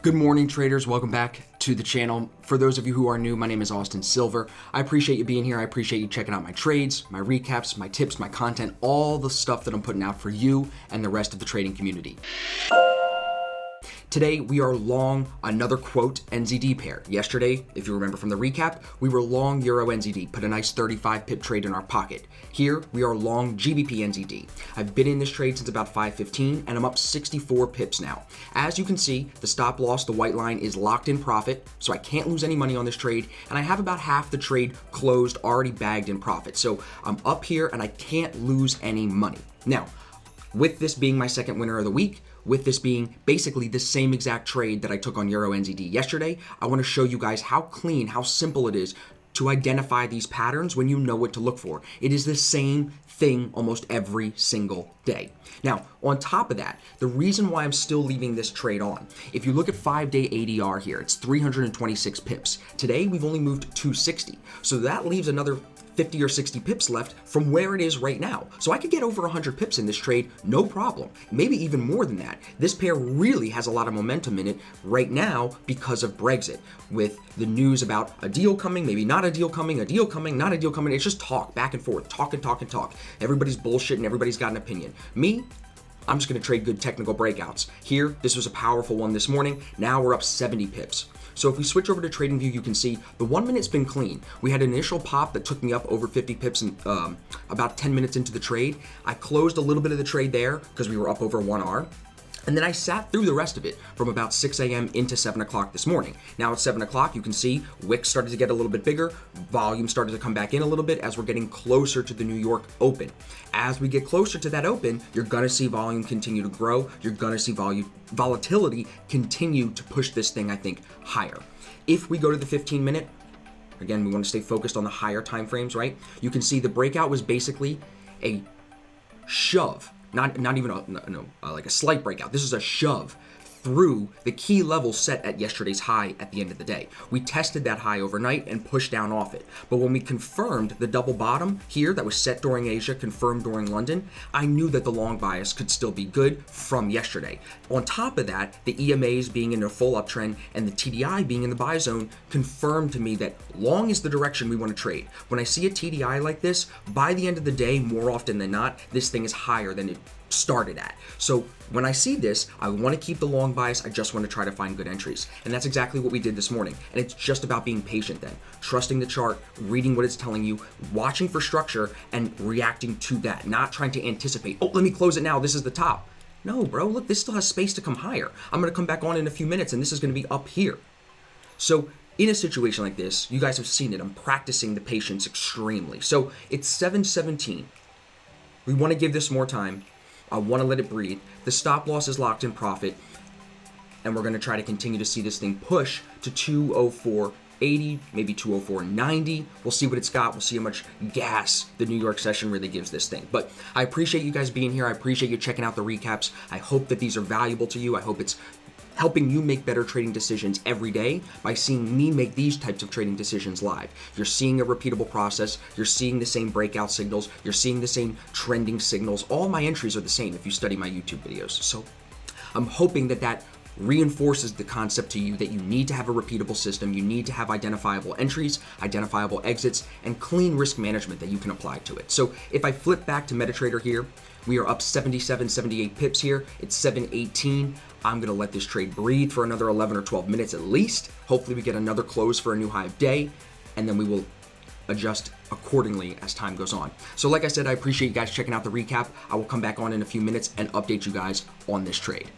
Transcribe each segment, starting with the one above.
Good morning, traders. Welcome back to the channel. For those of you who are new, my name is Austin Silver. I appreciate you being here. I appreciate you checking out my trades, my recaps, my tips, my content, all the stuff that I'm putting out for you and the rest of the trading community. Today, we are long another quote NZD pair. Yesterday, if you remember from the recap, we were long Euro NZD, put a nice 35 pip trade in our pocket. Here, we are long GbpNzd. I've been in this trade since about 5:15, and I'm up 64 pips now. As you can see, the stop loss, the white line, is locked in profit, so I can't lose any money on this trade, and I have about half the trade closed, already bagged in profit. So I'm up here, and I can't lose any money. Now, with this being my second winner of the week, with this being basically the same exact trade that I took on Euro NZD yesterday, I want to show you guys how clean, how simple it is to identify these patterns when you know what to look for. It is the same thing almost every single day. Now, on top of that, the reason why I'm still leaving this trade on, if you look at 5-day ADR here, it's 326 pips. Today, we've only moved 260. So that leaves another 50 or 60 pips left from where it is right now. So I could get over 100 pips in this trade, no problem. Maybe even more than that. This pair really has a lot of momentum in it right now because of Brexit, with the news about a deal coming, maybe not a deal coming, a deal coming, not a deal coming. It's just talk back and forth, talk and talk and talk. Everybody's bullshit and everybody's got an opinion. Me, I'm just gonna trade good technical breakouts. Here, this was a powerful one this morning. Now we're up 70 pips. So if we switch over to TradingView, you can see the 1 minute's been clean. We had an initial pop that took me up over 50 pips in about 10 minutes into the trade. I closed a little bit of the trade there because we were up over 1R. And then I sat through the rest of it from about 6 a.m. into 7 o'clock this morning. Now at 7 o'clock, you can see wicks started to get a little bit bigger. Volume started to come back in a little bit as we're getting closer to the New York Open. As we get closer to that open, you're gonna see volume continue to grow. You're gonna see volatility continue to push this thing, I think, higher. If we go to the 15-minute, again, we want to stay focused on the higher time frames, right? You can see the breakout was basically a shove. Not even like a slight breakout. This is a shove through the key level set at yesterday's high at the end of the day. We tested that high overnight and pushed down off it. But when we confirmed the double bottom here that was set during Asia, confirmed during London, I knew that the long bias could still be good from yesterday. On top of that, the EMAs being in a full uptrend and the TDI being in the buy zone confirmed to me that long is the direction we want to trade. When I see a TDI like this, by the end of the day, more often than not, this thing is higher than it started at. So when I see this, I want to keep the long bias. I just want to try to find good entries. And that's exactly what we did this morning. And it's just about being patient then. Trusting the chart, reading what it's telling you, watching for structure, and reacting to that. Not trying to anticipate, oh, let me close it now. This is the top. No, bro, look, this still has space to come higher. I'm going to come back on in a few minutes, and this is going to be up here. So in a situation like this, you guys have seen it. I'm practicing the patience extremely. So it's 7:17. We want to give this more time. I want to let it breathe. The stop loss is locked in profit, and we're going to try to continue to see this thing push to 204.80, maybe 204.90. We'll see what it's got. We'll see how much gas the New York session really gives this thing. But I appreciate you guys being here. I appreciate you checking out the recaps. I hope that these are valuable to you. I hope it's helping you make better trading decisions every day by seeing me make these types of trading decisions live. You're seeing a repeatable process. You're seeing the same breakout signals. You're seeing the same trending signals. All my entries are the same if you study my YouTube videos. So I'm hoping that that reinforces the concept to you that you need to have a repeatable system. You need to have identifiable entries, identifiable exits, and clean risk management that you can apply to it. So if I flip back to MetaTrader here, we are up 77, 78 pips here. It's 7:18. I'm going to let this trade breathe for another 11 or 12 minutes at least. Hopefully we get another close for a new high of day, and then we will adjust accordingly as time goes on. So like I said, I appreciate you guys checking out the recap. I will come back on in a few minutes and update you guys on this trade.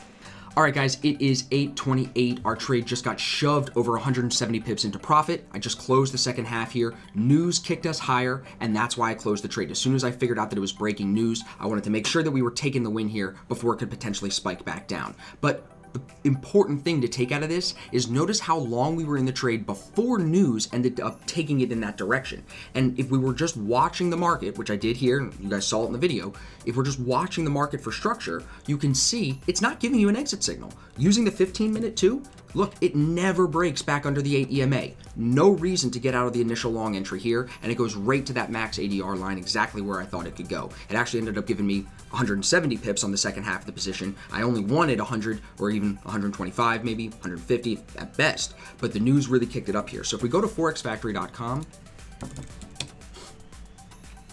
All right, guys, it is 8:28. Our trade just got shoved over 170 pips into profit. I just closed the second half here. News kicked us higher, and that's why I closed the trade. As soon as I figured out that it was breaking news, I wanted to make sure that we were taking the win here before it could potentially spike back down. But the important thing to take out of this is notice how long we were in the trade before news ended up taking it in that direction. And if we were just watching the market, which I did here, and you guys saw it in the video, if we're just watching the market for structure, you can see it's not giving you an exit signal. Using the 15-minute too, Look, it never breaks back under the 8 EMA. No reason to get out of the initial long entry here, and it goes right to that max ADR line, exactly where I thought it could go. It actually ended up giving me 170 pips on the second half of the position. I only wanted 100 or even 125, maybe 150 at best, but the news really kicked it up here. So if we go to forexfactory.com,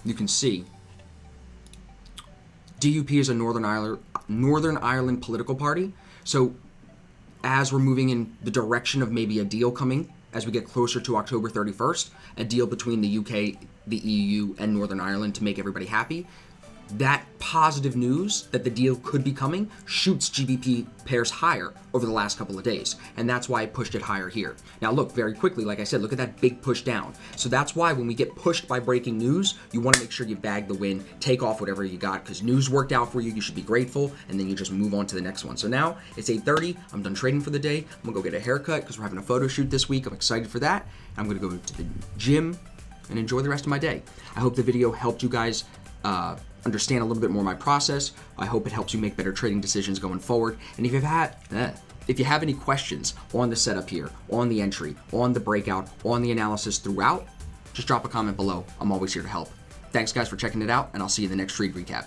you can see DUP is a Northern Ireland political party. So as we're moving in the direction of maybe a deal coming as we get closer to October 31st, a deal between the UK, the EU, and Northern Ireland to make everybody happy, that positive news that the deal could be coming shoots GBP pairs higher over the last couple of days, and that's why I pushed it higher here. Now look, very quickly, like I said, look at that big push down. So that's why when we get pushed by breaking news, you want to make sure you bag the win, take off whatever you got, because news worked out for you, you should be grateful, and then you just move on to the next one. So now it's 8:30, I'm done trading for the day. I'm gonna go get a haircut because we're having a photo shoot this week. I'm excited for that. I'm gonna go to the gym and enjoy the rest of my day. I hope the video helped you guys understand a little bit more my process. I hope it helps you make better trading decisions going forward. And if you have any questions on the setup here, on the entry, on the breakout, on the analysis throughout, just drop a comment below. I'm always here to help. Thanks guys for checking it out, and I'll see you in the next trade recap.